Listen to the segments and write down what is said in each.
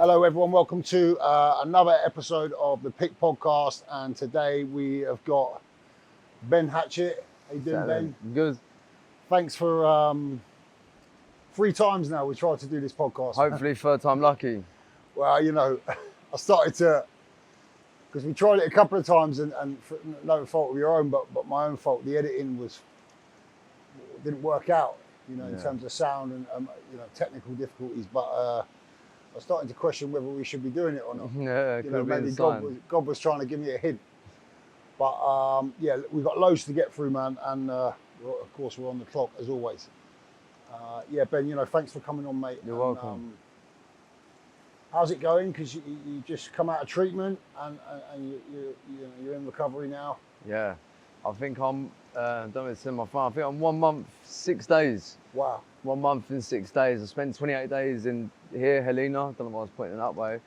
Hello everyone, welcome to another episode of the PIK podcast, and today we have got Ben Hatchett. How you doing, Ben? Good. Thanks for 3 times now we tried to do this podcast. Hopefully third time lucky. Well, you know, I started to, because we tried it a couple of times and for no fault of your own, but my own fault, the editing didn't work out, you know, in terms of sound and you know, technical difficulties, but I was starting to question whether we should be doing it or not. Yeah, you know, maybe God was trying to give me a hint. But yeah, we've got loads to get through, man, and of course we're on the clock as always. Yeah, Ben, you know, thanks for coming on, mate. You're welcome. How's it going? Because you just come out of treatment and you're in recovery now. Yeah, I think I'm. Don't know if my phone. I think I'm 1 month, 6 days. Wow. 1 month and 6 days. I spent 28 days in here, Holina. Don't know why I was pointing that way,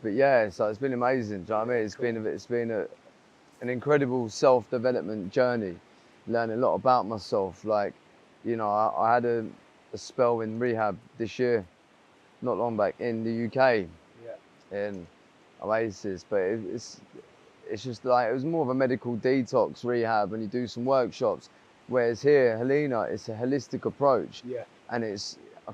but yeah. So it's been amazing. Do you know what I mean? It's been an incredible self-development journey. Learning a lot about myself. Like, you know, I had a spell in rehab this year, not long back in the UK, in Oasis, but it's just like, it was more of a medical detox rehab and you do some workshops, whereas here, Holina, it's a holistic approach. Yeah. And I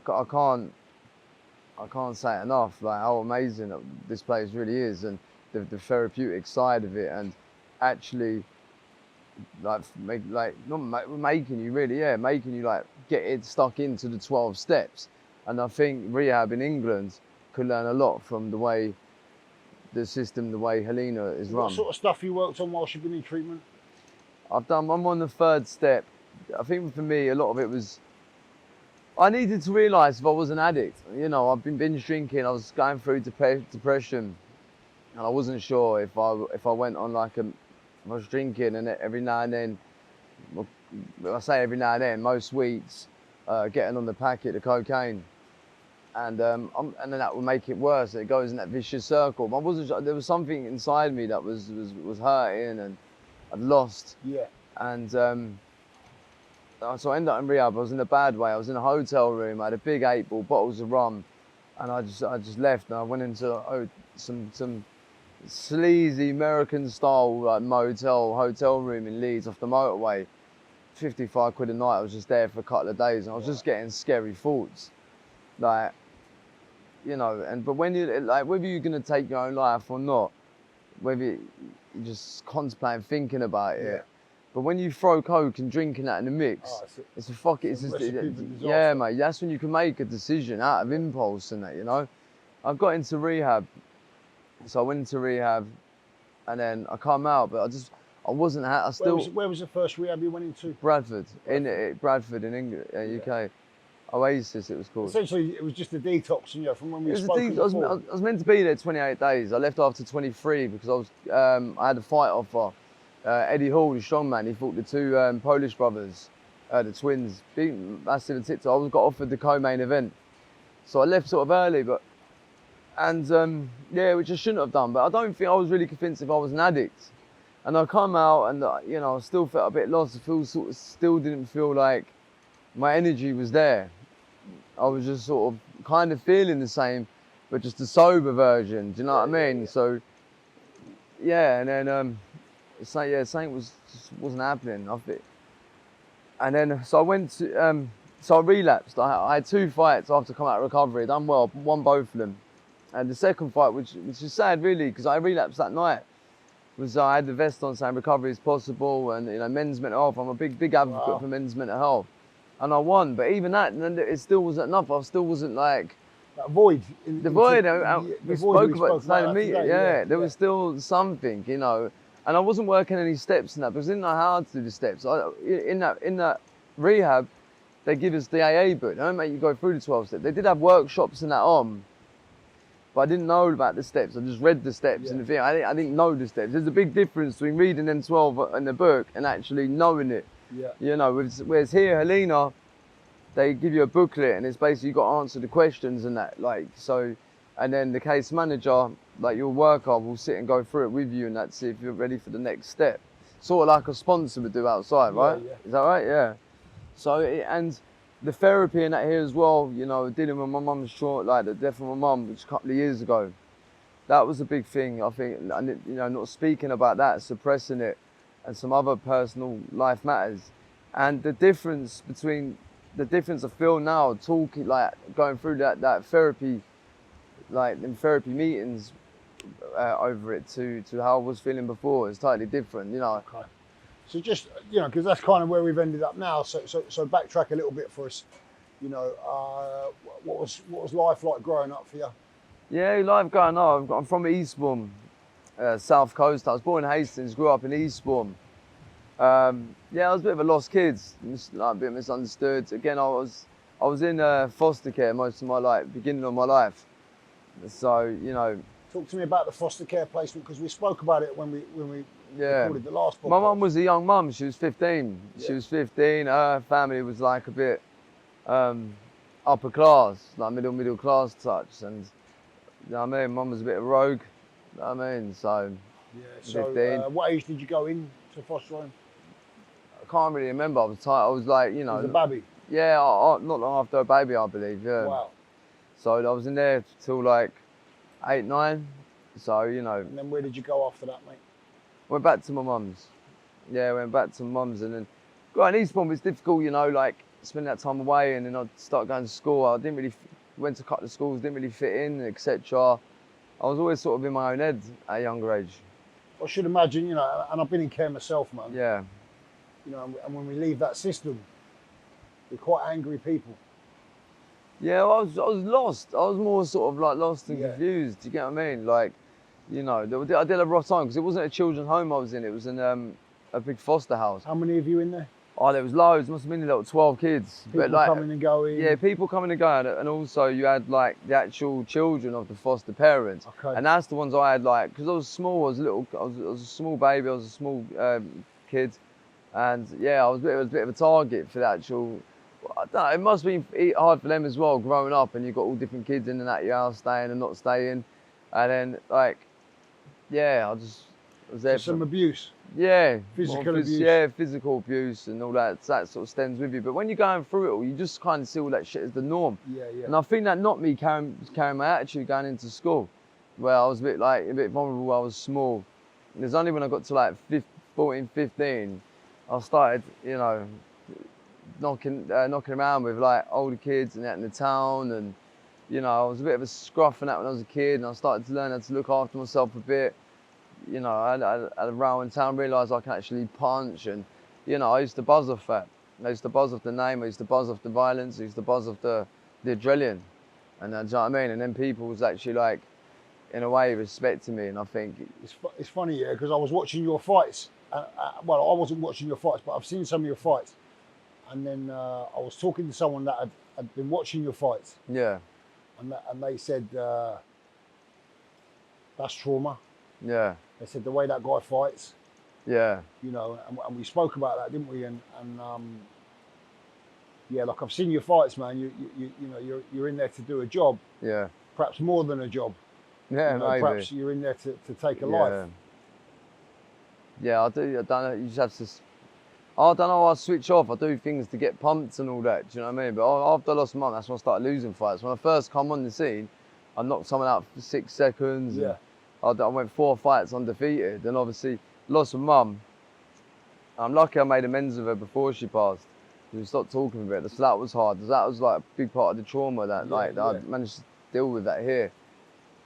can't say it enough, like how amazing this place really is, and the therapeutic side of it, and actually making you like get it stuck into the 12 steps. And I think rehab in England could learn a lot from the way the Holina is run. What sort of stuff you worked on whilst you've been in treatment? I'm on the 3rd step. I think for me, a lot of it was, I needed to realise if I was an addict. You know, I've been binge drinking, I was going through depression, and I wasn't sure if I went on like I was drinking, and every now and then, well, I say every now and then, most weeks, getting on the packet of cocaine. And then that would make it worse. It goes in that vicious circle. But I wasn't sure. There was something inside me that was hurting, and I'd lost. Yeah. And so I ended up in rehab. I was in a bad way. I was in a hotel room. I had a big 8-ball, bottles of rum, and I just left. And I went into some sleazy American style like hotel room in Leeds off the motorway. 55 quid a night. I was just there for a couple of days, and I was just getting scary thoughts, like, you know. But when you like, whether you're gonna take your own life or not, whether you just contemplating, thinking about it. But when you throw coke and drinking that in the mix, yeah, mate. That's when you can make a decision out of impulse and that, you know. I got into rehab, so I went into rehab, and then I come out, but I wasn't. Where was the first rehab you went into? Bradford in England, UK. Oasis, it was called. Essentially, it was just a detox, you know, from when we spoke before. I was meant to be there 28 days. I left after 23 because I had a fight offer. Eddie Hall, the strongman, he fought the 2 Polish brothers, the twins, big, massive and tits. I got offered the co-main event, so I left sort of early, which I shouldn't have done. But I don't think I was really convinced if I was an addict. And I come out, and you know, I still felt a bit lost. Still didn't feel like my energy was there. I was just sort of kind of feeling the same, but just a sober version. Do you know what I mean? Yeah. So yeah, and then something wasn't happening. And then so I went to so I relapsed. I had 2 fights after coming out of recovery. Done well, won both of them. And the second fight, which is sad really, because I relapsed that night, was I had the vest on saying recovery is possible, and you know, men's mental health. I'm a big advocate for men's mental health. And I won, but even that, it still wasn't enough. I still wasn't like... That void. The void, we spoke about it in the meeting, there was still something, you know. And I wasn't working any steps in that, because I didn't know how to do the steps. In that rehab, they give us the AA book. They don't make you go through the 12 steps. They did have workshops and that on, but I didn't know about the steps. I just read the steps in the thing. I didn't know the steps. There's a big difference between reading them 12 in the book and actually knowing it. Yeah. You know, whereas here, Holina, they give you a booklet, and it's basically you got to answer the questions and that, like, so, and then the case manager, like your worker, will sit and go through it with you, and that's see if you're ready for the next step. Sort of like a sponsor would do outside, right? Yeah. Is that right? Yeah. So, and the therapy and that here as well, you know, dealing with my mum's trauma, like the death of my mum, which a couple of years ago, that was a big thing, I think, and you know, not speaking about that, suppressing it, and some other personal life matters. And the difference I feel now, talking, like, going through that therapy, like, in therapy meetings, over it to how I was feeling before, is totally different, you know. Okay. So just, you know, because that's kind of where we've ended up now. So backtrack a little bit for us. You know, what was life like growing up for you? Yeah, life going on. I'm from Eastbourne, South Coast. I was born in Hastings, grew up in Eastbourne. Yeah, I was a bit of a lost kid, like a bit misunderstood. Again, I was in foster care most of my life, beginning of my life. So, you know. Talk to me about the foster care placement, because we spoke about it when we Yeah. recorded the last podcast. My mum was a young mum. She was 15. Yeah. She was 15. Her family was like a bit upper class, like middle class touch. And you know what I mean, mum was a bit of a rogue. You know what I mean, so. Yeah. So 15. what age did you go in to foster home? I can't really remember. I was tight. I was like, you know. As a baby. Yeah, not long after a baby, I believe. Yeah. Wow. So I was in there till like 8, 9. So, you know. And then where did you go after that, mate? Went back to my mum's. Yeah, went back to my mum's, and then going Eastbourne was difficult, you know, like spending that time away, and then I'd start going to school. I didn't really, went to a couple of schools, didn't really fit in, etc. I was always sort of in my own head at a younger age. I should imagine, you know, and I've been in care myself, man. Yeah. You know, and when we leave that system, we're quite angry people. Yeah, I was lost. I was more sort of like lost and Yeah. confused. Do you get what I mean? Like, you know, I did a rough time because it wasn't a children's home I was in. It was in a big foster house. How many of you in there? Oh, there was loads. Must have been like 12 kids. People like, coming and going. Yeah, people coming and going, and also you had like the actual children of the foster parents. Okay. And that's the ones I had, like, because I was small. I was a small baby. I was a small kid, and yeah, I was a bit of a target for the actual. I don't know, it must be hard for them as well, growing up, and you've got all different kids in and out your house, staying and not staying, and then like, yeah, I was there. So some abuse. Yeah. Physical abuse. Yeah, physical abuse and all that. That sort of stems with you. But when you're going through it all, you just kind of see all that shit as the norm. Yeah, yeah. And I think that knocked me carrying my attitude going into school, where I was a bit vulnerable. I was small. And it's only when I got to like 14, 15, I started, you know, knocking around with like older kids and that in the town, and you know, I was a bit of a scruff and that when I was a kid, and I started to learn how to look after myself a bit. You know, I had a row in town, realised I can actually punch, and you know, I used to buzz off that. I used to buzz off the name, I used to buzz off the violence, I used to buzz off the adrenaline, and do you know what I mean? And then people was actually like, in a way, respecting me, and I think it's funny, yeah, because I was watching your fights. Well, I wasn't watching your fights, but I've seen some of your fights. And then I was talking to someone that had been watching your fights. Yeah. And they said, that's trauma. Yeah. They said the way that guy fights. Yeah. You know, and we spoke about that, didn't we? And yeah, like I've seen your fights, man. You know, you're in there to do a job. Yeah. Perhaps more than a job. Yeah, you know, maybe. Perhaps you're in there to take a life. Yeah, I do. I don't know. You just have to. I don't know. I switch off. I do things to get pumped and all that. Do you know what I mean? But after I lost my mum, that's when I started losing fights. When I first come on the scene, I knocked someone out for 6 seconds. Yeah. I went 4 fights undefeated, and obviously lost my mum. I'm lucky I made amends with her before she passed. We stopped talking about it. So that was hard. That was like a big part of the trauma that I managed to deal with that here.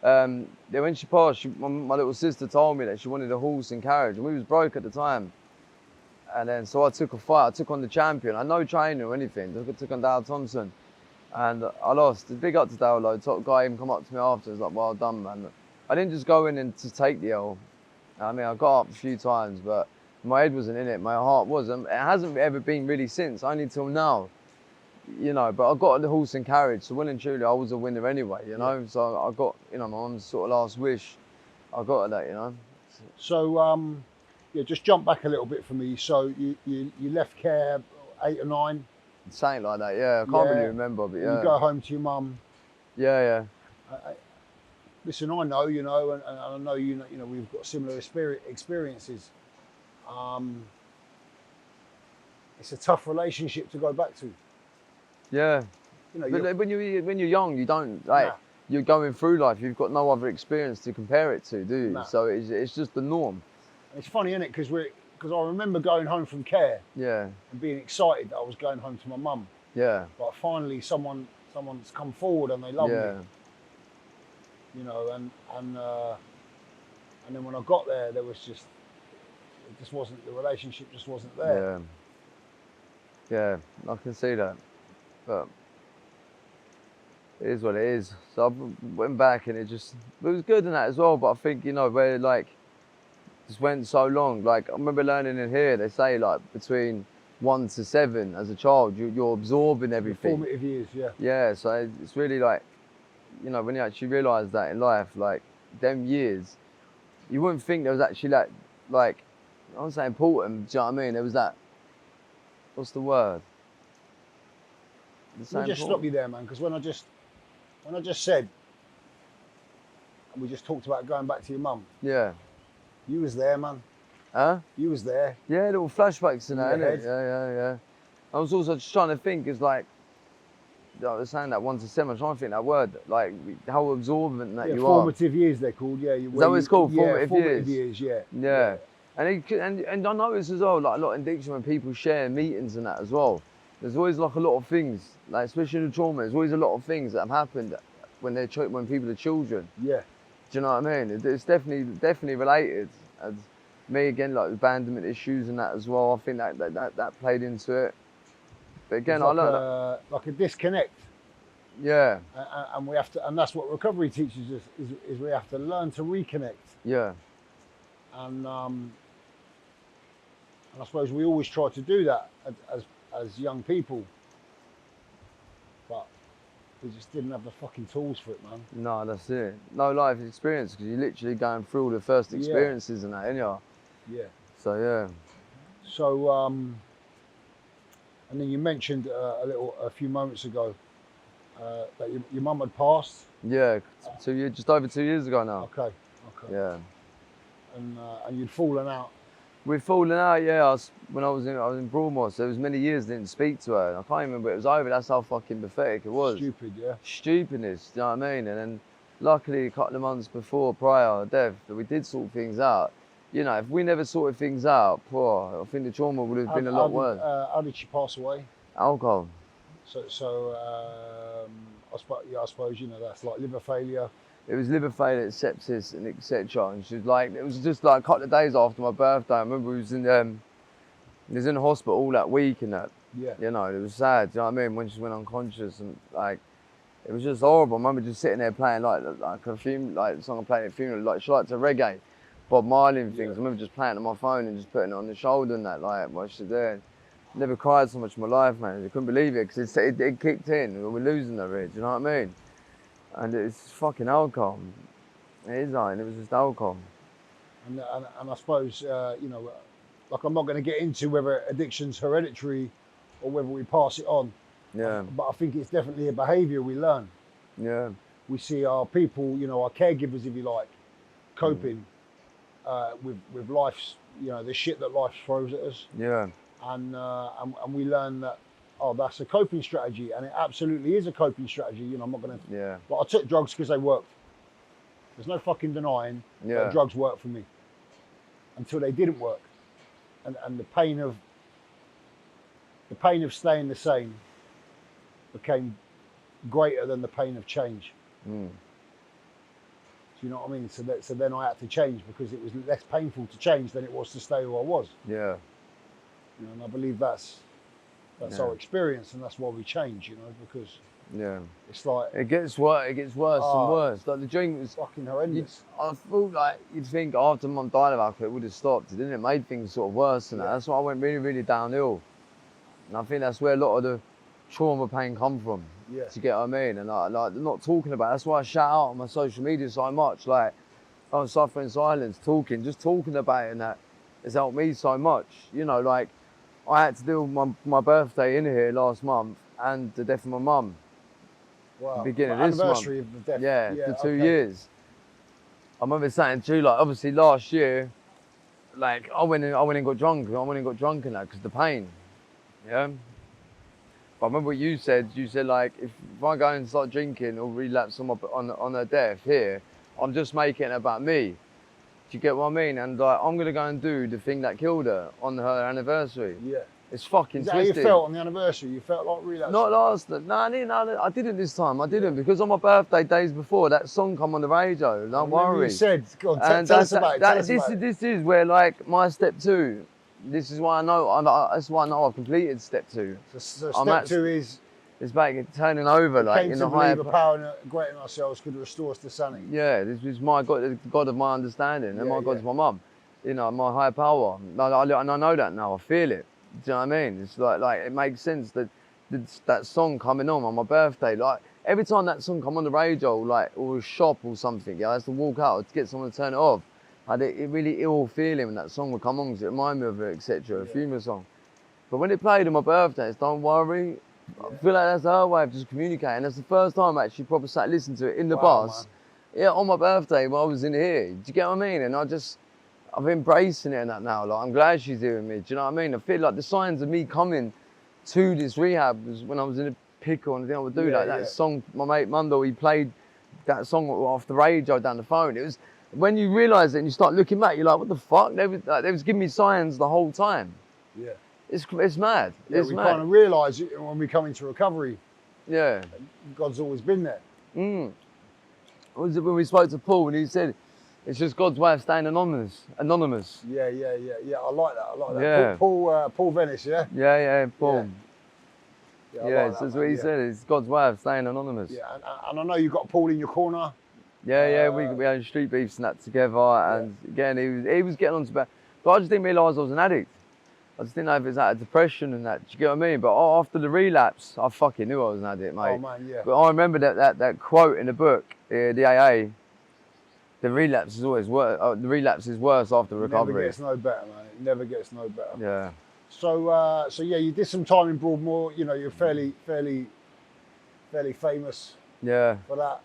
Then when she passed, my little sister told me that she wanted a horse and carriage, and we was broke at the time. And then so I took a fight. I took on the champion. I had no training or anything. I took on Dale Thompson, and I lost. Big up to Dale though. Top guy even come up to me after. He was like, "Well done, man." I didn't just go in and to take the L. I mean, I got up a few times, but my head wasn't in it. My heart was. It hasn't ever been really since. Only till now. You know, but I got the horse and carriage, so well and truly I was a winner anyway, you know. Yeah. So I got, you know, my mum's sort of last wish. I got that, you know. So yeah, just jump back a little bit for me. So you left care 8 or 9. Something like that, yeah. I can't really remember, but yeah. You go home to your mum. Yeah, yeah. Listen, I know, you know, and I know you know, we've got similar experiences. It's a tough relationship to go back to. Yeah. You know, But when you're young, you don't like. Nah. You're going through life. You've got no other experience to compare it to, do you? Nah. So it's just the norm. it's funny, isn't it? Because I remember going home from care Yeah. and being excited that I was going home to my mum. Yeah. But finally, someone's come forward and they love me. You know, and then when I got there, the relationship just wasn't there. Yeah. Yeah. I can see that, but it is what it is. So I went back and it was good in that as well. But I think, you know, where like just went so long. Like I remember learning in here, they say like between 1 to 7 as a child, you're absorbing everything. The formative years, yeah. Yeah, so it's really like, you know, when you actually realise that in life, like them years, you wouldn't think there was actually that, like, I won't say important, do you know what I mean? There was that, what's the word? Let me just stop you there, man, because when I just said, and we just talked about going back to your mum. Yeah. You was there, man. Huh? You was there. Yeah, little flashbacks and that, In your innit? Yeah. I was also just trying to think, is like, I was saying that 1 to 7, I'm trying to think that word, like how absorbent that you formative years they're called, yeah. Is that what it's called? Formative years, yeah. Yeah. And I notice as well, like a lot in addiction when people share meetings and that as well, there's always like a lot of things, like especially in the trauma, there's always a lot of things that have happened when people are children. Yeah. Do you know what I mean? It's definitely related. And me again, like abandonment issues and that as well. I think that played into it. But again, like I learned like a disconnect. Yeah. And we have to, and that's what recovery teaches us is we have to learn to reconnect. Yeah. And I suppose we always try to do that as young people, but we just didn't have the fucking tools for it, man. No, that's it. No life experience because you're literally going through all the first experiences and that, ain't you? Yeah. So yeah. So and then you mentioned a few moments ago that your mum had passed. Yeah, 2 years, just over 2 years ago now. Okay. Yeah. And you'd fallen out. We'd fallen out, yeah. When I was in Broadmoor, so there was many years I didn't speak to her. And I can't even remember it was over. That's how fucking pathetic it was. Stupid, yeah. Stupidness, do you know what I mean? And then luckily a couple of months prior to death, we did sort things out. You know, if we never sorted things out, I think the trauma would have been a lot worse. How did she pass away? Alcohol. So I suppose you know that's like liver failure. It was liver failure, sepsis, and etc. And she was like, it was just like a couple of days after my birthday. I remember we was in the hospital all that week and that. Yeah. You know, it was sad. Do you know what I mean? When she went unconscious and like, it was just horrible. I remember just sitting there playing like a song I played at a funeral. Like she liked to reggae, Bob Marley and things. I remember just playing it on my phone and just putting it on the shoulder and that like while she was there. Never cried so much in my life, man. I couldn't believe it because it kicked in. We were losing her, do you know what I mean? And it's fucking alcohol. It is, and it was just alcohol. And I suppose, you know, like I'm not going to get into whether addiction's hereditary or whether we pass it on. Yeah. But I think it's definitely a behaviour we learn. Yeah. We see our people, you know, our caregivers, if you like, coping with life's, you know, the shit that life throws at us. Yeah. And we learn that, oh, that's a coping strategy, and it absolutely is a coping strategy. You know, I'm not going to. Yeah. But I took drugs because they worked. There's no fucking denying that drugs worked for me until they didn't work, and the pain of staying the same became greater than the pain of change. Mm. Do you know what I mean? So then I had to change because it was less painful to change than it was to stay who I was. Yeah. You know, and I believe that's our experience, and that's why we change. You know, because it's like it gets worse. It gets worse and worse. Like the drink was fucking horrendous. I thought like you'd think after Mum died of alcohol it would have stopped. It didn't. It made things sort of worse than that. That's why I went really, really downhill. And I think that's where a lot of the trauma pain come from. Yeah. Do you get what I mean? And like not talking about it. That's why I shout out on my social media so much. Like I'm suffering in silence, just talking about it, and that has helped me so much. You know, like I had to deal with my birthday in here last month and the death of my mum. Wow. Beginning of this month. Anniversary of the death. Yeah, the 2 years. I remember saying to you, like obviously last year, like I went and got drunk. I went and got drunk in that because the pain. Yeah. But I I remember what you said. You said like, if I go and start drinking or relapse on her death here, I'm just making it about me. Do you get what I mean? And like, I'm gonna go and do the thing that killed her on her anniversary. Yeah. It's fucking Is that twisted. how you felt on the anniversary? You felt like relapse? Not last. No, I didn't this time. I didn't because on my birthday days before that song come on the radio. Don't worry. You said, go on, And tell us about it. This is where like my step 2. This is why I know. That's why I know I've completed step 2. So step 2 is. It's back turning over, like in the higher power and greater in ourselves could restore us to sanity. Yeah, this is my God, the God of my understanding, and my God's my mum. You know, my higher power. And I know that now. I feel it. Do you know what I mean? It's like it makes sense that that song coming on my birthday. Like every time that song come on the radio, like or a shop or something, I had to walk out to get someone to turn it off. I had a really ill feeling when that song would come on because it reminded me of it, etc. A funeral song. But when it played on my birthday, it's don't worry. I feel like that's her way of just communicating. That's the first time I actually probably sat listening to it in the bus. Man. Yeah, on my birthday when I was in here. Do you get what I mean? And I've embracing it and that now. Like I'm glad she's here with me. Do you know what I mean? I feel like the signs of me coming to this rehab was when I was in a PIK or anything I would do. That song, my mate Mundo, he played that song off the radio down the phone. It was when you realise it and you start looking back, you're like, what the fuck? They was giving me signs the whole time. Yeah. It's mad. Yeah, we kind of realise it when we come into recovery. Yeah. God's always been there. What was it when we spoke to Paul and he said, it's just God's way of staying anonymous. Yeah. I like that. Yeah. Paul Venice, yeah? Yeah, Paul. Yeah, that's what he said. It's God's way of staying anonymous. Yeah, and I know you got Paul in your corner. Yeah, we had street beefs and that together. And again, he was getting on to bad. But I just didn't realise I was an addict. I just didn't know if it's out of depression and that. Do you get what I mean? But after the relapse, I fucking knew I was an addict, mate. Oh man, yeah. But I remember that quote in the book, the AA. The relapse is always worse. The relapse is worse after recovery. Never gets no better, man. It never gets no better. Yeah. So yeah, you did some time in Broadmoor. You know, you're fairly famous. Yeah. For that.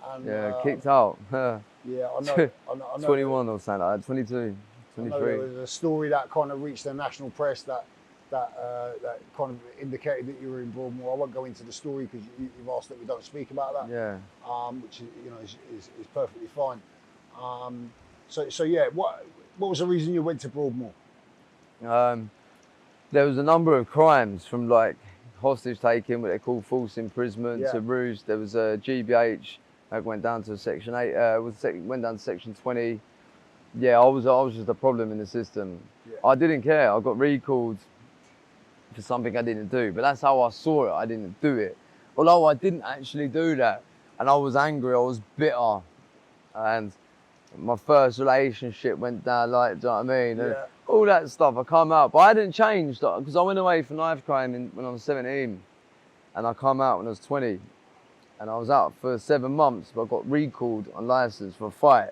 And, kicked out. Yeah, I know. 21 or something like that. 22. 23. There was a story that kind of reached the national press that kind of indicated that you were in Broadmoor. I won't go into the story because you've asked that we don't speak about that. Yeah. Which is perfectly fine. So yeah, what was the reason you went to Broadmoor? There was a number of crimes from like hostage taking, what they call false imprisonment, to ruse. There was a GBH that went down to section 8. Went down to section 20. Yeah, I was just a problem in the system. Yeah. I didn't care. I got recalled for something I didn't do, but that's how I saw it. I didn't do it. Although I didn't actually do that, and I was angry. I was bitter, and my first relationship went down. Like, do you know what I mean? And all that stuff. I come out, but I didn't change because I went away for knife crime when I was 17, and I come out when I was 20, and I was out for 7 months, but I got recalled on license for a fight.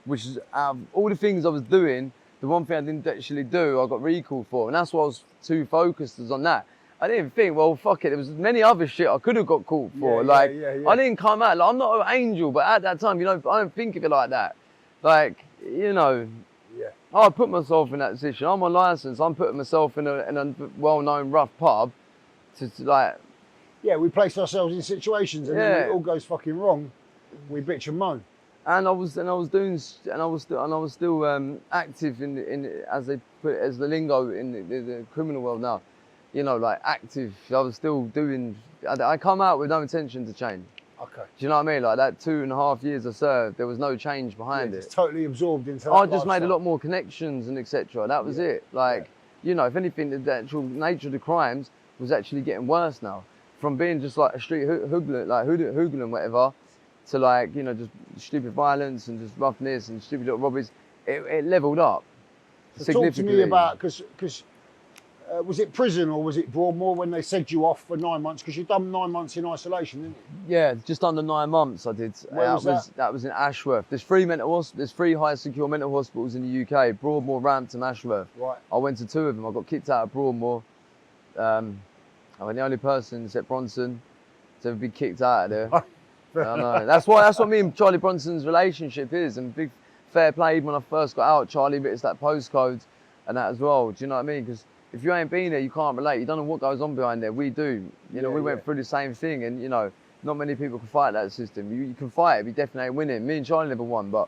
Which is out of all the things I was doing, the one thing I didn't actually do, I got recalled for. And that's why I was too focused on that. I didn't think, well, fuck it. There was many other shit I could have got caught for. I didn't come out, like, I'm not an angel, but at that time, I don't think of it like that. Like, I put myself in that position. I'm on license. I'm putting myself in a well-known rough pub to like. Yeah, we place ourselves in situations and then when it all goes fucking wrong, we bitch and moan. And I was still active in as they put it, as the lingo in the criminal world now, like active. I was still doing. I come out with no intention to change. Okay. Do you know what I mean? Like that 2.5 years I served, there was no change behind it. It's totally absorbed into that I just made a lot more connections and etc. That was it. Like, if anything, the actual nature of the crimes was actually getting worse now. From being just like a street hoodlum, like hooligan, whatever, to like, just stupid violence and just roughness and stupid little robberies, it levelled up significantly. Talk to me about, because was it prison or was it Broadmoor when they sent you off for 9 months? Because you've done 9 months in isolation, didn't you? Yeah, just under 9 months I did. Where was that? That was in Ashworth. There's 3 high secure mental hospitals in the UK, Broadmoor, Rampton, Ashworth. Right. I went to 2 of them. I got kicked out of Broadmoor. I'm the only person except Bronson to ever be kicked out of there. I know. That's what me and Charlie Bronson's relationship is, and big fair play. When I first got out, Charlie bit us that postcode and that as well. Do you know what I mean? Because if you ain't been there, you can't relate. You don't know what goes on behind there. We do. You know, we went yeah. through the same thing, and you know, not many people can fight that system. You can fight it, but you definitely ain't winning. Me and Charlie never won, but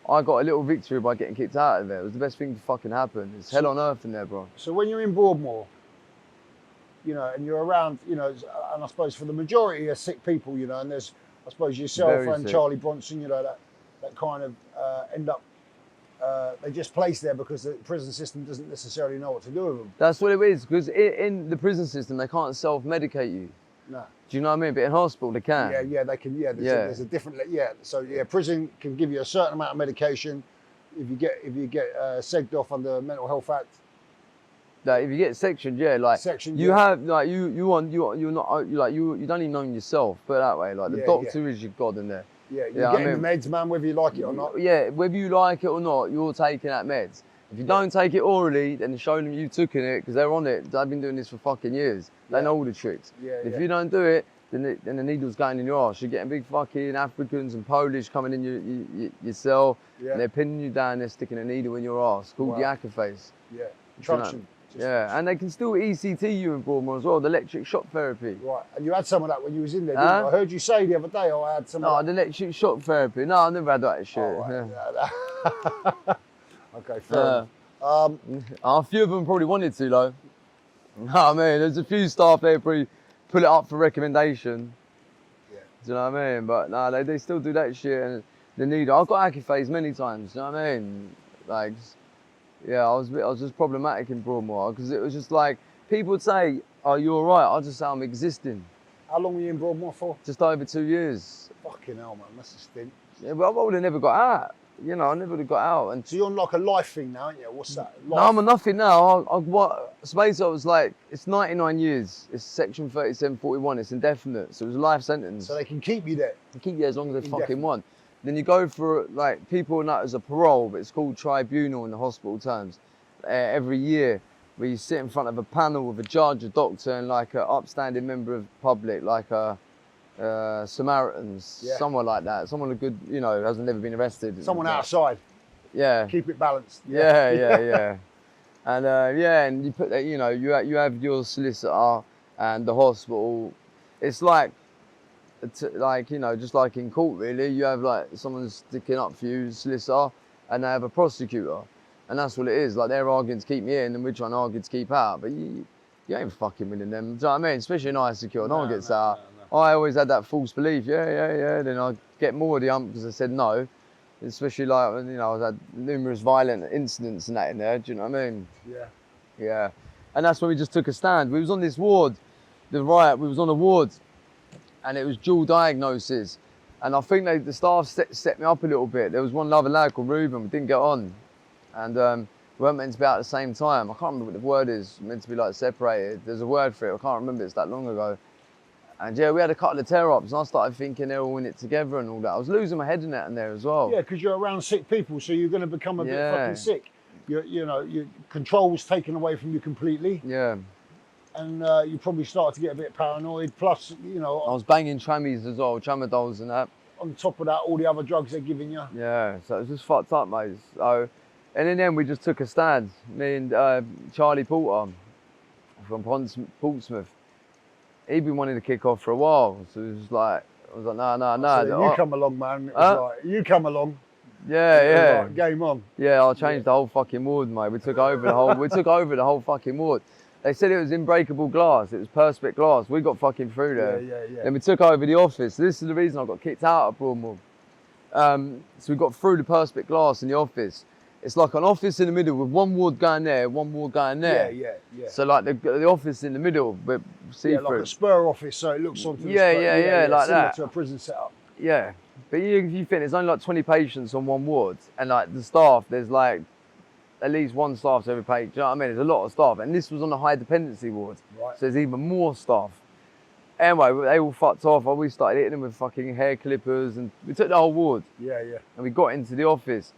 I got a little victory by getting kicked out of there. It was the best thing to fucking happen. It's hell on earth in there, bro. So when you're in Broadmoor, you know, and you're around, you know, and I suppose for the majority of sick people, you know, and there's, I suppose yourself Very and sick. Charlie Bronson, you know, that kind of end up, they're just placed there because the prison system doesn't necessarily know what to do with them. That's what it is, because in the prison system, they can't self-medicate you. No. Do you know what I mean? But in hospital, they can. Yeah, they can. Yeah, there's a different. Yeah, so yeah, prison can give you a certain amount of medication. If you get segged off under Mental Health Act. Like if you get sectioned, yeah, like Sectioned, you yeah. have like you're not you like you don't even know yourself. Put it that way, like the doctor is your god in there. Yeah, you're getting the meds, man, whether you like it or not. Yeah, whether you like it or not, you're taking that meds. If you don't take it orally, then show them you've taken it because they're on it. They've been doing this for fucking years. They know all the tricks. If you don't do it, then the needle's going in your arse. You're getting big fucking Africans and Polish coming in your cell. Yeah. And they're pinning you down. They're sticking a needle in your arse called the acrophase. Yeah, traction. Yeah, and they can still ECT you in Broadmoor as well, the electric shock therapy. Right, and you had some of that when you was in there, didn't you? I heard you say the other day, I had some of that. The electric shock therapy. No, I never had that shit. Oh, right. Okay, fair enough. A few of them probably wanted to, though. I mean, there's a few staff there probably put it up for recommendation. Yeah. Do you know what I mean? But no, they still do that shit and the needle. I've got acrophase many times, do you know what I mean? Like, yeah, I was just problematic in Broadmoor because it was just like, people would say, oh, you're all right. I'll just say I'm existing. How long were you in Broadmoor for? Just over 2 years. Fucking hell, man, that's a stint. Yeah, but I would have never got out. You know, I never would have got out. And so you're on like a life thing now, aren't you? What's that? Life? No, I'm on nothing now. Space, I was like, it's 99 years. It's section 3741. It's indefinite. So it was a life sentence. So they can keep you there? They keep you there as long as they fucking want. Then you go for, like, people know it as a parole, but it's called tribunal in the hospital terms. Every year, where you sit in front of a panel with a judge, a doctor, and like an upstanding member of the public, like a Samaritans, someone like that. Someone good, you know, hasn't never been arrested. Someone outside. Yeah. Keep it balanced. Yeah. And you put that, you know, you have your solicitor and the hospital. It's like, you know, just like in court really, you have like someone sticking up for you, solicitor, and they have a prosecutor. And that's what it is. Like they're arguing to keep me in and we're trying to argue to keep out. But you ain't fucking winning them. Do you know what I mean? Especially in secure, no one gets out. No. I always had that false belief, yeah. Then I get more of the ump because I said no. Especially like, you know, I had numerous violent incidents and that in there, do you know what I mean? Yeah. And that's when we just took a stand. We was on this ward, we was on a ward and it was dual diagnosis. And I think the staff set me up a little bit. There was one other lad called Ruben, we didn't get on. And we weren't meant to be out at the same time. I can't remember what the word is, meant to be like separated. There's a word for it, I can't remember, it's that long ago. And yeah, we had a couple of tear-ups and I started thinking they're all in it together and all that. I was losing my head in that in there as well. Yeah, because you're around sick people, so you're going to become a bit fucking sick. You know, your control's taken away from you completely. Yeah. And you probably start to get a bit paranoid. Plus, you know, I was banging trammies as well, tramadols and that. On top of that, all the other drugs they're giving you. Yeah, so it was just fucked up, mate. So, and in the end, we just took a stand. Me and Charlie Porter from Portsmouth. He'd been wanting to kick off for a while, so it was like, I was like, no. So you come along, man. It was like, you come along. Yeah. Like, game on. Yeah, I changed the whole fucking ward, mate. We took over the whole fucking ward. They said it was unbreakable glass. It was perspex glass. We got fucking through there. Yeah. Then we took over the office. This is the reason I got kicked out of Broadmoor. So we got through the perspex glass in the office. It's like an office in the middle with one ward going there, one ward going there. Yeah. So like the office in the middle, but see-through. Yeah, like a spur office, so it looks onto the spur. Yeah, like similar that. to a prison setup. Yeah, but if you think there's only like 20 patients on one ward, and like the staff, there's like at least one staff to every patient. Do you know what I mean? There's a lot of staff, and this was on a high dependency ward, right. So there's even more staff. Anyway, they all fucked off. We started hitting them with fucking hair clippers, and we took the whole ward. Yeah. And we got into the office.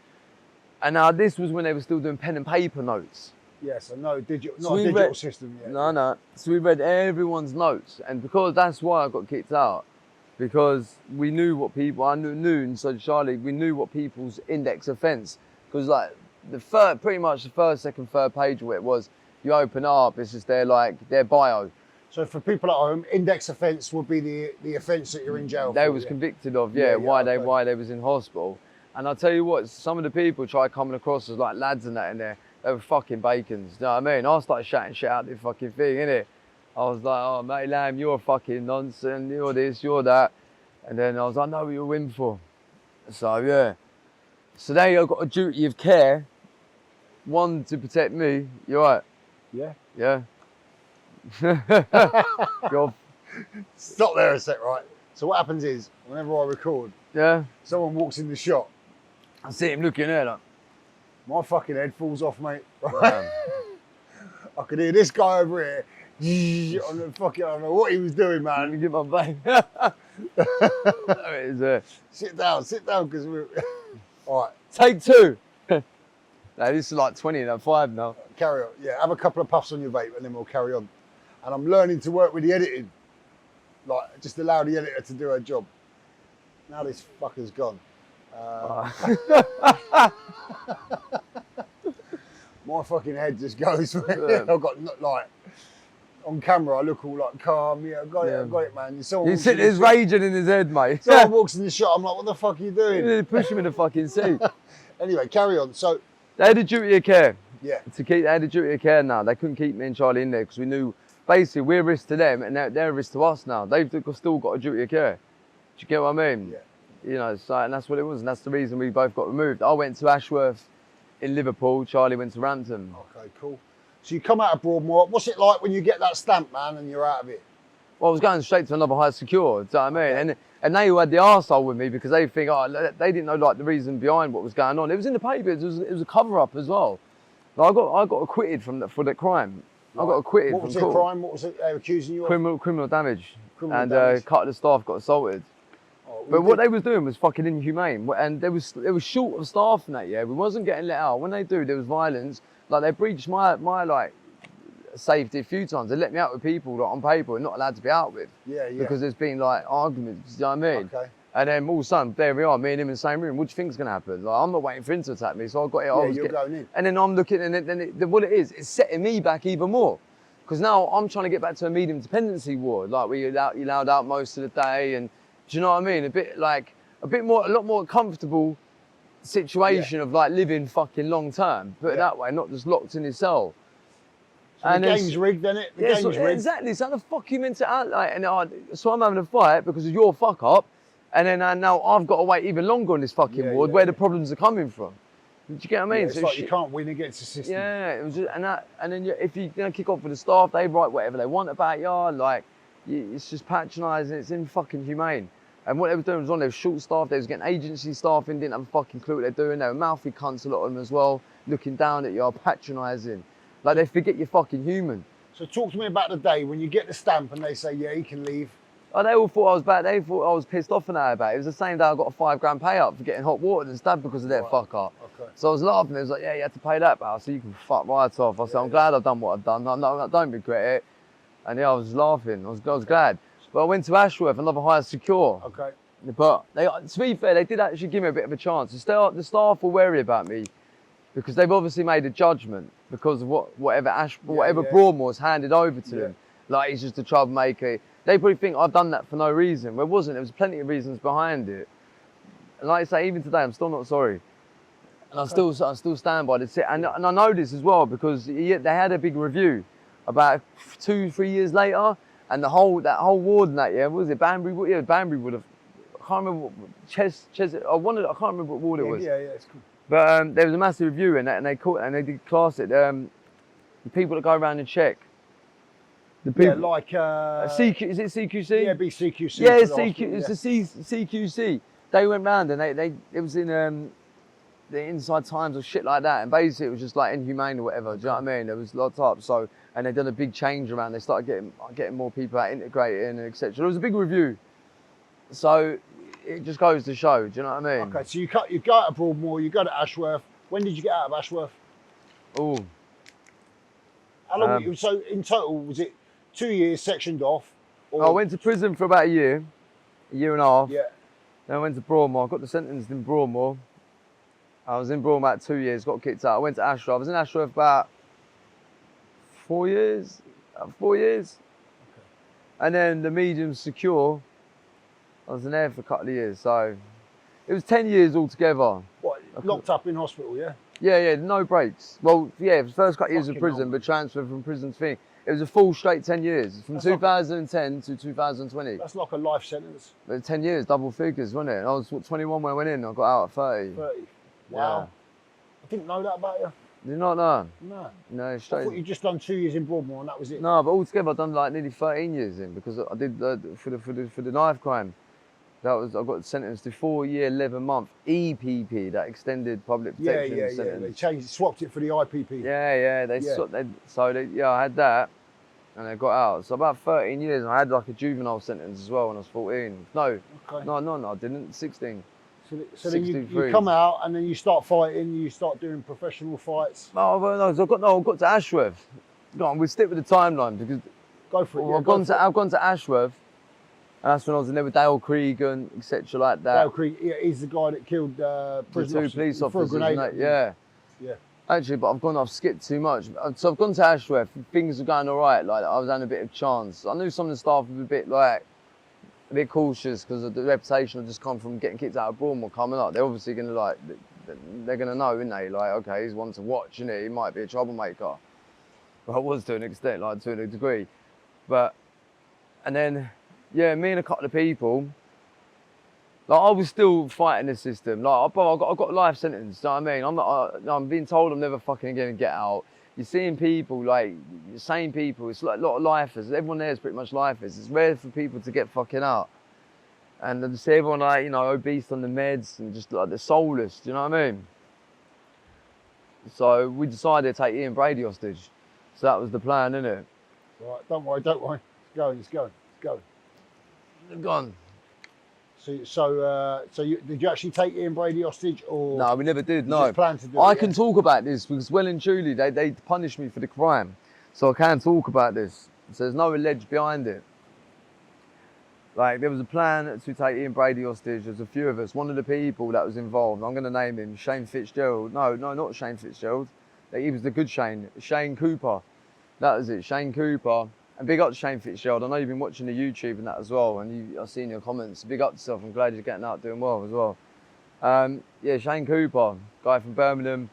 And now this was when they were still doing pen and paper notes. Yeah, so not a digital system yet. No. So we read everyone's notes. And because that's why I got kicked out. Because we knew what people, I knew, and so Charlie, we knew what people's index offence. Because like pretty much the first, second, third page of it was, you open up, it's just their bio. So for people at home, index offence would be the offence that you're in jail They for. was convicted of, Yeah, why okay. they was in hospital. And I'll tell you what, some of the people tried coming across as like lads and that in there, they were fucking bacons, you know what I mean? I started shouting shit out the fucking thing, innit? I was like, oh, mate, Lamb, you're a fucking nonsense, you're this, you're that. And then I was like, no, what you're in for. So, yeah. So they have got a duty of care, one to protect me, you're right. Yeah. Yeah. Go. Stop there a sec, right? So what happens is, whenever I record, Yeah. someone walks in the shot, I see him looking there like, my fucking head falls off, mate. damn. I could hear this guy over here. I don't know what he was doing, Let me man. get my bag. There it is. Sit down, because we're... All right, Take 2. No, this is like 20 and I'm 5 now. carry on. Yeah, have a couple of puffs on your vape and then we'll carry on. And I'm learning to work with the editing. Like, just allow the editor to do her job. Now this fucker's gone. My fucking head just goes. I've got like on camera. I look all like calm. Yeah, I got it, man. He's sitting there raging in his head, mate. Someone walks in the shot. I'm like, what the fuck are you doing? They push him in the fucking seat. Anyway, carry on. So They had a duty of care. yeah, They had a duty of care now. They couldn't keep me and Charlie in there because we knew basically we're a risk to them and they're a risk to us now. They've still got a duty of care. Do you get what I mean? Yeah. You know, so, and that's what it was, and that's the reason we both got removed. I went to Ashworth in Liverpool. Charlie went to Rampton. okay, cool. So you come out of Broadmoor. What's it like when you get that stamp, man, and you're out of it? Well, I was going straight to another high secure. Do you know what I mean? And they all had the arsehole with me because they think, they didn't know like the reason behind what was going on. It was in the papers. It was a cover up as well. Like, I got acquitted for that crime. I got acquitted. What was from the court. crime? What was it they were accusing you of? Criminal damage. Criminal and damage. a couple of staff got assaulted. Oh, But what they was doing was fucking inhumane, and there was short of staff in that. Yeah, we wasn't getting let out. When they do, there was violence. Like they breached my like safety a few times. They let me out with people that on paper we're not allowed to be out with. Yeah. Because there's been like arguments. You know what I mean? Okay. And then all of a sudden, there we are, me and him in the same room. What do you think's gonna happen? Like I'm not waiting for him to attack me, so I got it. Yeah, you're going in. And then I'm looking, and then what it is, it's setting me back even more. Because now I'm trying to get back to a medium dependency ward. Like we allowed out most of the day, and do you know what I mean? A lot more comfortable situation of like living fucking long term. Put it that way, not just locked in his cell. So the game's rigged, isn't it? The game's rigged. Exactly. So how the fuck you meant to act like? And so I'm having a fight because of your fuck up, and then now I've got to wait even longer on this fucking ward where the problems are coming from. Do you get what I mean? Yeah, it's like you can't win against the system. Yeah, it was just, and then if you kick off with the staff, they write whatever they want about you. Like it's just patronising. It's inhumane. And what they were doing was they were short staff. They was getting agency staff in, didn't have a fucking clue what they're doing. They were mouthy cunts, a lot of them as well, looking down at you, patronising. Like they forget you're fucking human. So talk to me about the day when you get the stamp and they say, yeah, you can leave. Oh, they all thought I was bad. They thought I was pissed off about it. It was the same day I got a £5 payout for getting hot water and stabbed because of their fuck up. Okay. So I was laughing. They was like, yeah, you had to pay that back. So you can fuck right off. I said, I'm glad I've done what I've done. I don't regret it. And yeah, I was laughing. I was glad. But I went to Ashworth, another higher secure. Okay. But to be fair, they did actually give me a bit of a chance. The staff were wary about me because they've obviously made a judgment because of whatever Broadmoor's handed over to them. Like he's just a troublemaker. They probably think I've done that for no reason. Well, it wasn't. There was plenty of reasons behind it. And like I say, even today, I'm still not sorry. And I still stand by this. And I know this as well because they had a big review about 2-3 years later, and that whole ward and that what was it Banbury? Yeah, Banbury would have. I can't remember what I can't remember what ward it was. Yeah, it's cool. But there was a massive review in that, and they did class it. The people that go around and check. The people, CQ, is it CQC? Yeah, it'd be CQC. Yeah, it's the CQC. They went round and it was in the Inside Times or shit like that, and basically it was just like inhumane or whatever. Do you know what I mean? There was lots up. So and they'd done a big change around. They started getting more people out integrated and etc. There was a big review. So it just goes to show. Do you know what I mean? Okay, so you go out of Broadmoor, you go to Ashworth. When did you get out of Ashworth? Oh. How long? So in total, was it 2 years sectioned off? Or? I went to prison for about a year and a half. Yeah. Then I went to Broadmoor. I got the sentence in Broadmoor. I was in Broadmoor about 2 years, got kicked out. I went to Ashworth. I was in Ashworth about 4 years. 4 years. Okay. And then the medium secure, I was in there for a couple of years. So it was 10 years altogether. What, locked up in hospital, yeah? Yeah, no breaks. Well, yeah, it was the first couple of years of Fucking prison, hell. but transferred from prison to thing. It was a full straight 10 years, from That's like- 2010 to 2020. That's like a life sentence. But 10 years, double figures, wasn't it? And I was 21 when I went in, I got out at 30. 30. Wow. Yeah. I didn't know that about you. Did you not know? No. No, I straight. thought you'd just done 2 years in Broadmoor and that was it. No, but altogether I've done like nearly 13 years in because I did for the knife crime. I got sentenced to 4 year, 11 month EPP, that extended public protection Yeah. sentence. They swapped it for the IPP. Yeah. I had that, and I got out. So about 13 years, and I had like a juvenile sentence as well when I was 14. No, Okay. no, I didn't. 16. So then you 63. come out and then you start fighting. You start doing professional fights. No, so I got to Ashworth. Go on, we'll stick with the timeline because Go for it. well, yeah, I've gone to Ashworth, and that's when I was in there with Dale Cregan, etc. like that. Dale Creek, yeah, he's the guy that killed The prison two police for a officers, grenade. and that, yeah. Yeah. Actually, but I've skipped too much. So I've gone to Ashworth, things were going all right, like I was having a bit of chance. I knew some of the staff were a bit cautious because of the reputation I've just come from getting kicked out of Broadmoor coming up. They're obviously going to they're going to know, isn't they? Like, okay, he's one to watch, isn't he? He might be a troublemaker. Well, I was to an extent, like to a degree. And then, yeah, me and a couple of people, like I was still fighting the system. Like, bro, I got a life sentence. You know what I mean? I'm being told I'm never fucking going to get out. You're seeing people, like, the same people. It's like a lot of lifers. Everyone there is pretty much lifers. It's rare for people to get fucking out. And I see everyone, like, you know, obese on the meds and just like they're soulless. Do you know what I mean? So we decided to take Ian Brady hostage. So that was the plan, innit? Right, don't worry. It's going. They've gone. So did you actually take Ian Brady hostage, or No, we never did. you No. just planned to do I it? can talk about this because well and truly they punished me for the crime. So I can talk about this. So there's no alleged behind it. Like there was a plan to take Ian Brady hostage. There's a few of us. One of the people that was involved, I'm going to name him, Shane Fitzgerald. No, not Shane Fitzgerald. He was the good Shane. Shane Cooper. That was it, Shane Cooper. And big up to Shane Fitzgerald. I know you've been watching the YouTube and that as well, and I've seen your comments. Big up to yourself. I'm glad you're getting out doing well as well. Yeah, Shane Cooper, guy from Birmingham.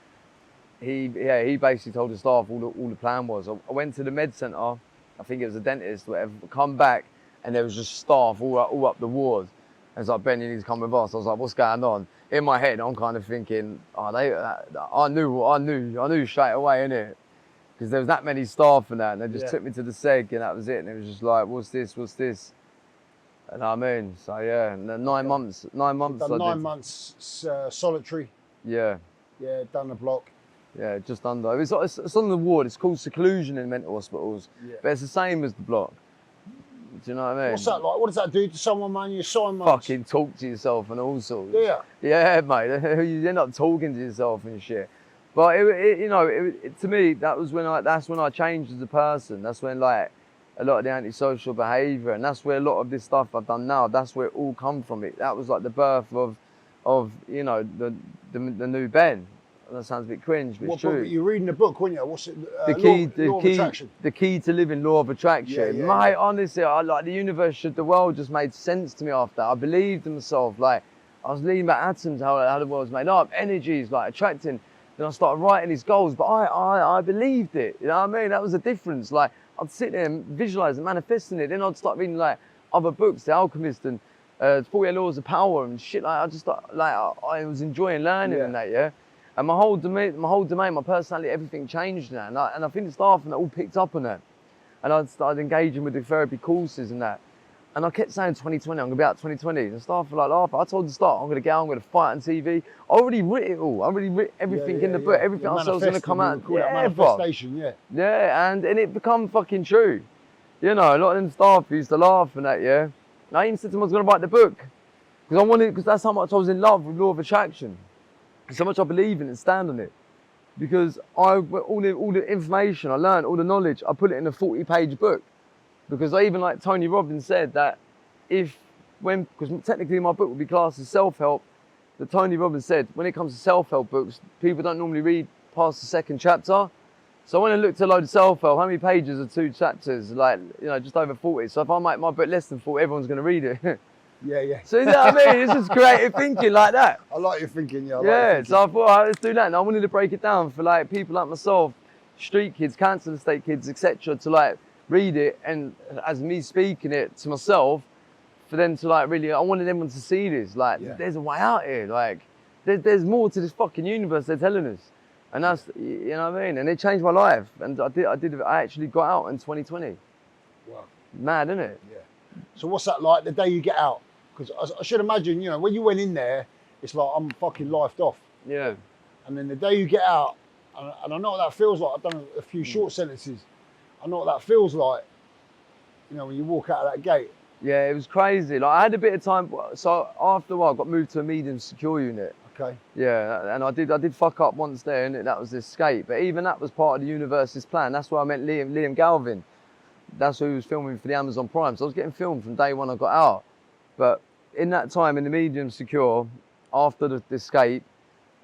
He basically told the staff all the plan was. I went to the med centre. I think it was a dentist, whatever. Come back, and there was just staff all up the ward. And it's like, Ben, you need to come with us. I was like, what's going on? In my head, I'm kind of thinking, I knew straight away, innit? Because there was that many staff and that, and they just took me to the seg, and that was it. And it was just like, what's this? You know what I mean? So yeah, and then 9 months. 9 months. Done 9 months solitary. Yeah. Yeah, done the block. Yeah, just under. It's on the ward. It's called seclusion in mental hospitals, Yeah. but it's the same as the block. Do you know what I mean? What's that like? What does that do to someone, man? You sign months. Fucking talk to yourself and all sorts. Yeah. Yeah, mate. You end up talking to yourself and shit. But to me, that's when I changed as a person. That's when like a lot of the antisocial behaviour, and that's where a lot of this stuff I've done now. That's where it all come from. That was like the birth of you know the new Ben. That sounds a bit cringe, but it's true. You're reading the book, weren't you? What's it? Law of Attraction. The key to living, law of attraction. Yeah, Mate, honestly, the universe, the world just made sense to me after that. I believed in myself. Like I was reading about atoms, how the world's made up, energies, like attracting. Then I started writing these goals, but I believed it. You know what I mean? That was the difference. Like I'd sit there and visualise and manifesting it. Then I'd start reading like other books, The Alchemist and 48 Laws of Power and shit. Like I just I was enjoying learning and that, yeah. And my whole domain, my personality, everything changed now. And I think the staff and that all picked up on that. And I started engaging with the therapy courses and that. And I kept saying 2020, I'm gonna be out 2020. And the staff were like laughing. I told the staff, I'm gonna get out, I'm gonna fight on TV. I already writ it all. I already writ everything in the book. Everything I said was gonna come out. Yeah, manifestation, yeah. Yeah, and it become fucking true. You know, a lot of them staff used to laugh and that, yeah. And I even said to them I was gonna write the book. Because that's how much I was in love with law of attraction. So much I believe in and stand on it. Because all the information I learned, all the knowledge, I put it in a 40-page book. Because I even like Tony Robbins said that because technically my book would be classed as self-help, that Tony Robbins said when it comes to self-help books, people don't normally read past the second chapter. So when I looked at a load of self-help, how many pages are 2 chapters? Like, you know, just over 40. So if I make my book less than 40, everyone's going to read it. Yeah. So you know what I mean? It's just creative thinking like that. I like your thinking, yeah. So I thought, all right, let's do that. And I wanted to break it down for like people like myself, street kids, council estate kids, etc., to like read it, and as me speaking it to myself, for them to like really, I wanted everyone to see this. Like, there's a way out here. Like, there's more to this fucking universe they're telling us. And that's, you know what I mean? And it changed my life. And I actually got out in 2020. Wow. Mad, isn't it? Yeah. So what's that like the day you get out? Because I should imagine, you know, when you went in there, it's like I'm fucking lifed off. Yeah. And then the day you get out, and I know what that feels like. I've done a few short sentences. I know what that feels like, you know, when you walk out of that gate. Yeah, it was crazy. Like, I had a bit of time. So after a while, I got moved to a medium secure unit. Okay. Yeah, and I did fuck up once there, and that was the escape. But even that was part of the universe's plan. That's why I met Liam Galvin. That's who was filming for the Amazon Prime. So I was getting filmed from day one I got out. But in that time in the medium secure, after the escape,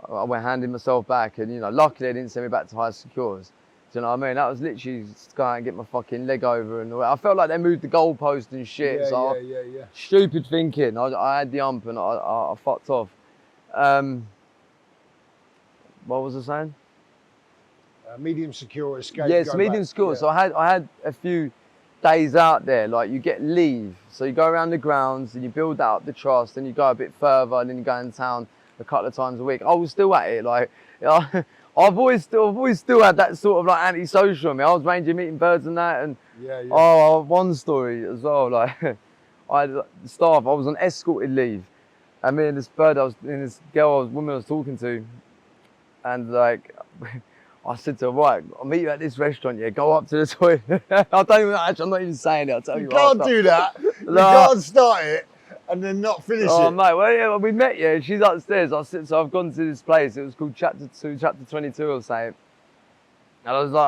I went handing myself back, and you know, luckily they didn't send me back to high secures. Do you know what I mean? That was literally just go out and get my fucking leg over, and I felt like they moved the goalpost and shit. Yeah. Stupid thinking. I had the ump and I fucked off. What was I saying? Medium secure escape. Yes, medium secure. Yeah. So I had a few days out there. Like, you get leave, so you go around the grounds and you build up the trust, and you go a bit further, and then you go in town a couple of times a week. I was still at it. Like, I've always still had that sort of like antisocial in me. I was ranging, meeting birds and that, and one story as well. Like, I had staff. I was on escorted leave. And me and this woman I was talking to, and like, I said to her, right, I'll meet you at this restaurant, yeah, go up to the toilet. I don't even, actually, I'm not even saying it, I'll tell you. You can't do that. You can't start it and then not finish it. Oh, mate, well, yeah, we met, yeah, she's upstairs. So I've gone to this place, it was called Chapter 2, Chapter 22 or something. And I was like,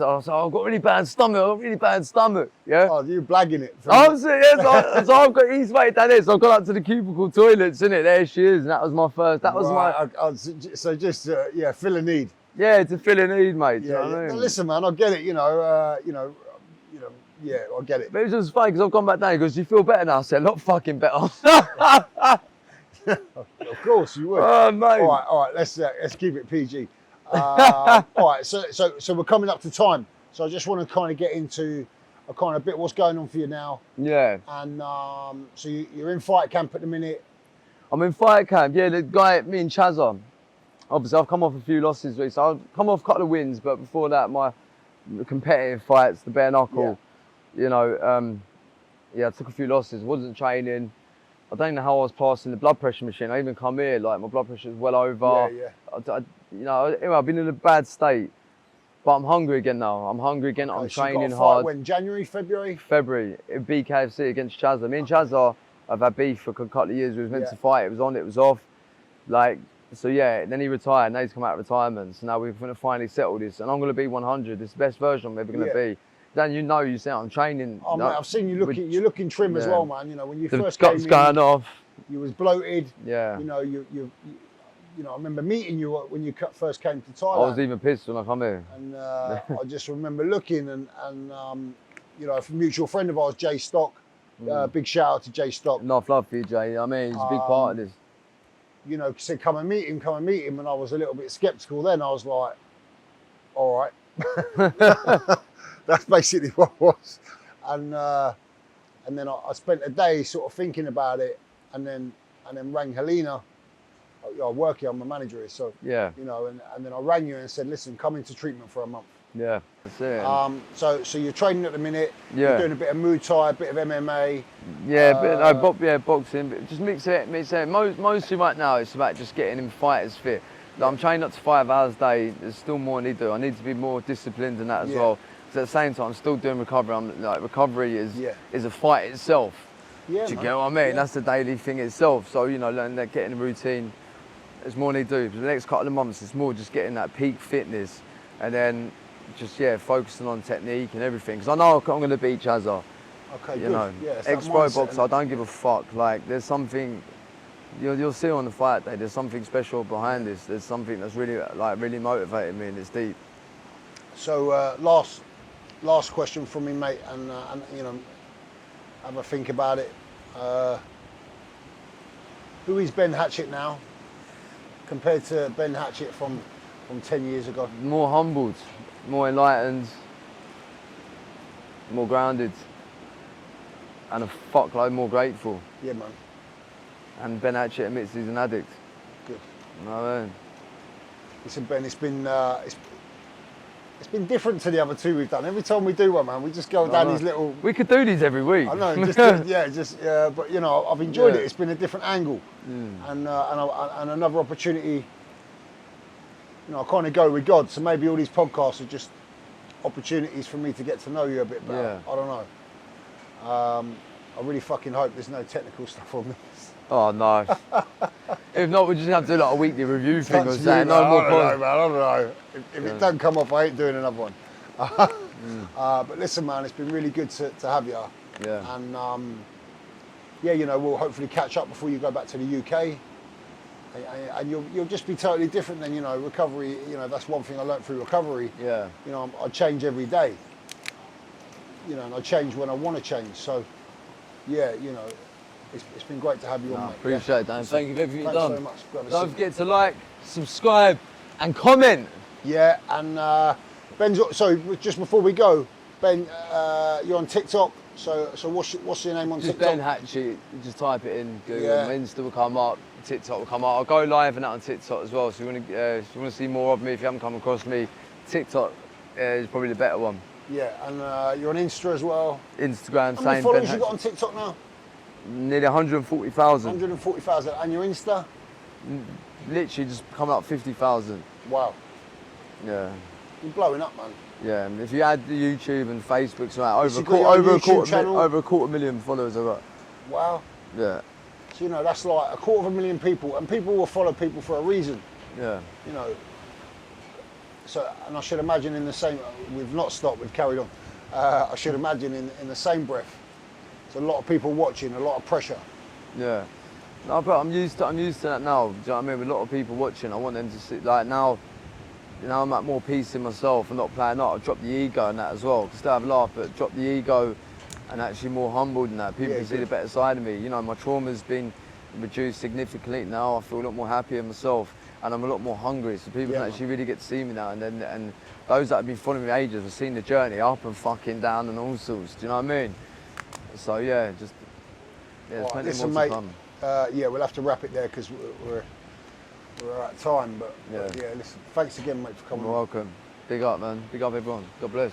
I've got really bad stomach, yeah? Oh, you're blagging it. So I've got East Mate down there, so I've gone up to the cubicle toilets, innit? There she is, and that was my first, So just, fill a need. Yeah, to fill a need, mate. You know what I mean? No, listen, man, I get it, I get it. But it was just funny, because I've gone back down, because you feel better now? I said, a lot fucking better. Of course you would. Oh, mate. All right, let's keep it PG. All right, so we're coming up to time. So I just want to kind of get into a kind of bit what's going on for you now. Yeah. And so you're in fight camp at the minute. I'm in fight camp. Yeah, the guy, me and Chazza. Obviously, I've come off a few losses recently. So I've come off a couple of wins, but before that, my competitive fights, the bare knuckle, I took a few losses. Wasn't training. I don't know how I was passing the blood pressure machine. I even come here, like, my blood pressure was well over. Anyway, I've been in a bad state, but I'm hungry again now. I'm hungry again. Okay, I'm training hard. When? January, February? February. It'd be KFC against Chazza. Me and Chazza have had beef for a couple of years. We was meant to fight. It was on, it was off. Like, so yeah, then he retired. Now he's come out of retirement. So now we're going to finally settle this. And I'm going to be 100. This is the best version I'm ever going to be. Dan, you see I'm training. Oh, mate, I've seen you looking, you're looking trim as well, man. You know, when you first came in, going off. You was bloated. Yeah. You know, I remember meeting you when you first came to Thailand. I was even pissed when I come here. And I just remember looking and a mutual friend of ours, Jay Stock, big shout out to Jay Stock. Enough love for you, Jay. I mean, he's a big part of this. You know, said come and meet him, and I was a little bit sceptical then. I was like, all right. That's basically what it was. And then I spent a day sort of thinking about it, and then rang Holina. I work here, I'm a manager here, so yeah. You know, and then I rang you and said, listen, come into treatment for a month. Yeah, that's it. So you're training at the minute. Yeah. You're doing a bit of Muay Thai, a bit of MMA. Yeah, boxing. But just mix it. Mostly right now, it's about just getting him fighters fit. Like, I'm training up to 5 hours a day. There's still more I need to do. I need to be more disciplined in that as well. Because at the same time, I'm still doing recovery. Recovery is a fight itself. Yeah, do you get what I mean? Yeah. That's the daily thing itself. So, learning that, getting a routine. There's more I need to do. For the next couple of months, it's more just getting that peak fitness, and then just focusing on technique and everything. Because I know I'm going to beat Chazza. Okay, good. Yeah, ex-pro boxer, I don't give a fuck. Like, there's something you'll see on the fight day. There's something special behind this. There's something that's really motivating me, and it's deep. So last question from me, mate, and you know, have a think about it. Who is Ben Hatchett now compared to Ben Hatchett from 10 years ago? More humbled, more enlightened, more grounded, and a fuckload more grateful. Yeah, man. And Ben Hatchett admits he's an addict. Good. You know what I mean? Listen, Ben, it's been different to the other two we've done. Every time we do one, man, we just go down these little. We could do these every week. I know, but you know, I've enjoyed it. It's been a different angle, and another opportunity. You know, I kind of go with God, so maybe all these podcasts are just opportunities for me to get to know you a bit better. Yeah. I don't know. I really fucking hope there's no technical stuff on this. Oh no. If not, we just have to do like a weekly review thing or something. I don't know, man. I don't know. If it doesn't come off, I ain't doing another one. But listen, man, it's been really good to have you. Yeah. And yeah, you know, we'll hopefully catch up before you go back to the UK. And you'll just be totally different then, you know, recovery, you know, that's one thing I learned through recovery. Yeah. You know, I change every day. You know, and I change when I want to change. So, yeah, you know, it's been great to have you on, mate. Appreciate it, Dan. Thank you for everything you've done. Thanks so much. Don't forget to like, subscribe, and comment. Yeah, and Ben's, so just before we go, Ben, you're on TikTok. So what's your name on just TikTok? Ben Hatchett. You just type it in Google. Yeah. Insta will come up. TikTok will come up. I'll go live and that on TikTok as well. So if you want to see more of me, if you haven't come across me, TikTok is probably the better one. Yeah, and you're on Insta as well. Instagram, How same. many followers Ben you got on TikTok now? Nearly 140,000. 140,000. And your Insta? Literally just coming up 50,000. Wow. Yeah. You're blowing up, man. Yeah, and if you add the YouTube and Facebook, so Over a quarter million followers I've got. Wow. Yeah. So, you know, that's like 250,000 people, and people will follow people for a reason. Yeah. You know. So, and I should imagine in the same, we've not stopped, we've carried on. I should imagine in the same breath, there's a lot of people watching, a lot of pressure. Yeah. No, but I'm used to that now. Do you know what I mean? With a lot of people watching, I want them to see, like now, you know, I'm at more peace in myself and not playing up. I drop the ego and that as well. Still have a laugh, but drop the ego and actually more humbled than that. People can see the better side of me. You know, my trauma's been reduced significantly now. I feel a lot more happy in myself and I'm a lot more hungry. So people can actually really get to see me now. And those that have been following me ages have seen the journey up and fucking down and all sorts. Do you know what I mean? So yeah, just there's plenty more to come. Yeah, we'll have to wrap it there because we're out of time. But yeah, listen, thanks again, mate, for coming. You're welcome. Big up, man. Big up, everyone. God bless.